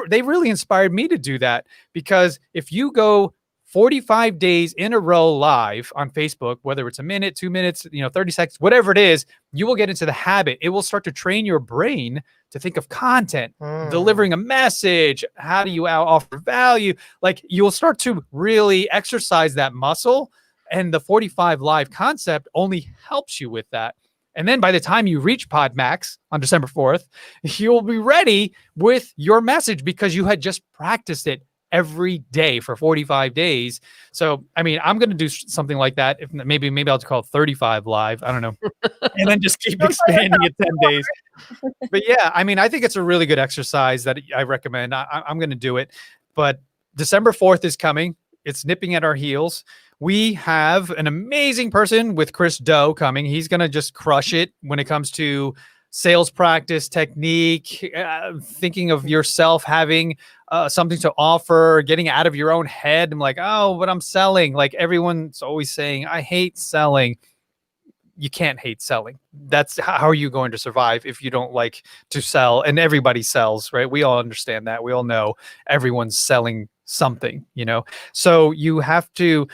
S1: They really inspired me to do that, because if you go 45 days in a row live on Facebook, whether it's a minute, 2 minutes, 30 seconds, whatever it is, you will get into the habit. It will start to train your brain to think of content, delivering a message. How do you offer value? Like, you'll start to really exercise that muscle. And the 45 live concept only helps you with that. And then by the time you reach Podmax on December 4th, you'll be ready with your message because you had just practiced it every day for 45 days. So, I mean, I'm going to do something like that. If maybe I'll call it 35 live. I don't know. And then just keep expanding it 10 days. But yeah, I mean, I think it's a really good exercise that I recommend. I'm going to do it. But December 4th is coming. It's nipping at our heels. We have an amazing person with Chris Doe coming. He's going to just crush it when it comes to sales practice, technique, thinking of yourself having something to offer, getting out of your own head. I'm like, oh, but I'm selling. Like, everyone's always saying, I hate selling. You can't hate selling. That's how are you going to survive if you don't like to sell? And everybody sells, right? We all understand that. We all know everyone's selling something, so you have to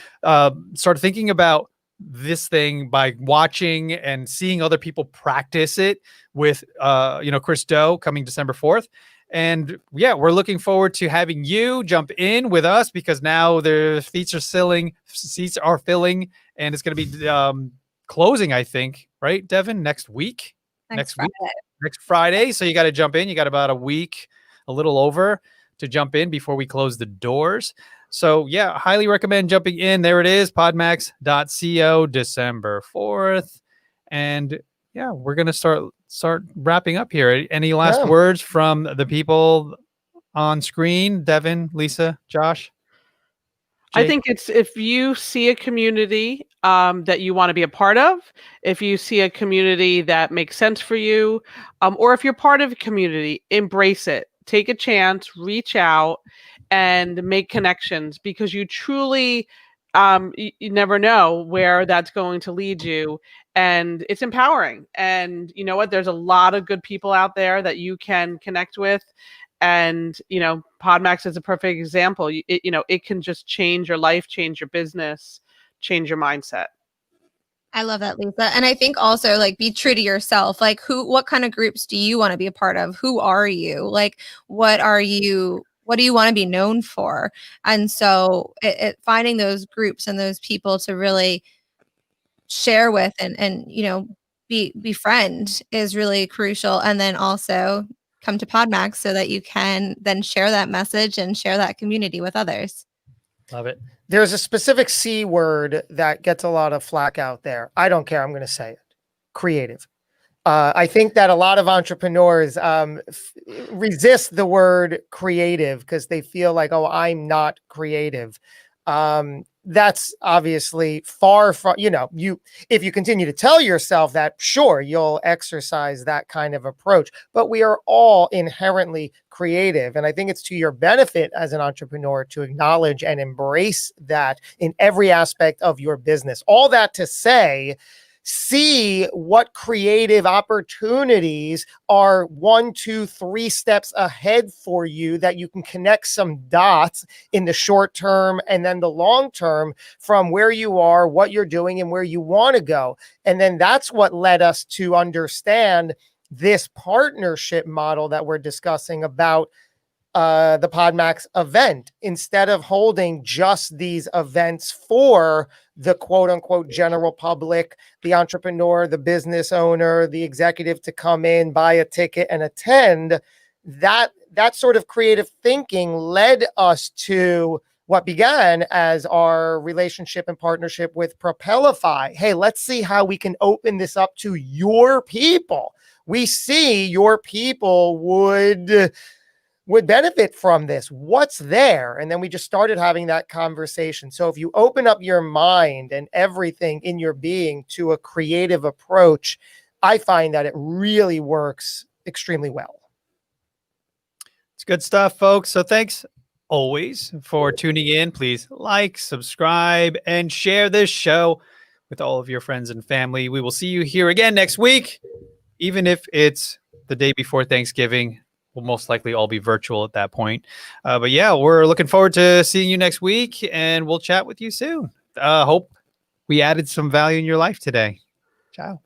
S1: start thinking about this thing by watching and seeing other people practice it with Chris Doe coming December 4th. And yeah, we're looking forward to having you jump in with us, because now the seats are filling, and it's going to be closing, I think, right, Devin, next week. Next Friday. So you got to jump in. You got about a week, a little over, to jump in before we close the doors. So yeah, highly recommend jumping in. There it is, podmax.co, December 4th. And yeah, we're going to start wrapping up here. Any last words from the people on screen? Devin, Lisa, Josh?
S4: I think it's, if you see a community that you want to be a part of, if you see a community that makes sense for you, or if you're part of a community, embrace it. Take a chance, reach out, and make connections, because you truly, you never know where that's going to lead you. And it's empowering. And you know what? There's a lot of good people out there that you can connect with. And, Podmax is a perfect example. It can just change your life, change your business, change your mindset.
S5: I love that, Lisa. And I think also, like, be true to yourself. Like, what kind of groups do you want to be a part of? Who are you? Like, what do you want to be known for? And so finding those groups and those people to really share with and befriend is really crucial. And then also come to Podmax so that you can then share that message and share that community with others.
S1: Love it.
S3: There's a specific C word that gets a lot of flack out there. I don't care. I'm going to say it. Creative. I think that a lot of entrepreneurs resist the word creative because they feel like, oh, I'm not creative. That's obviously far from, if you continue to tell yourself that, sure, you'll exercise that kind of approach, but we are all inherently creative. And I think it's to your benefit as an entrepreneur to acknowledge and embrace that in every aspect of your business. All that to say, see what creative opportunities are 1, 2, 3 steps ahead for you that you can connect some dots in the short term and then the long term from where you are, what you're doing, and where you want to go. And then that's what led us to understand this partnership model that we're discussing about the Podmax event. Instead of holding just these events for the quote unquote general public, the entrepreneur, the business owner, the executive to come in, buy a ticket and attend, that sort of creative thinking led us to what began as our relationship and partnership with Propelify. Hey, let's see how we can open this up to your people. We see your people would benefit from this. What's there? And then we just started having that conversation. So if you open up your mind and everything in your being to a creative approach, I find that it really works extremely well.
S1: It's good stuff, folks. So thanks always for tuning in. Please like, subscribe, and share this show with all of your friends and family. We will see you here again next week, even if it's the day before Thanksgiving. We'll most likely all be virtual at that point. But yeah, we're looking forward to seeing you next week, and we'll chat with you soon. Hope we added some value in your life today. Ciao.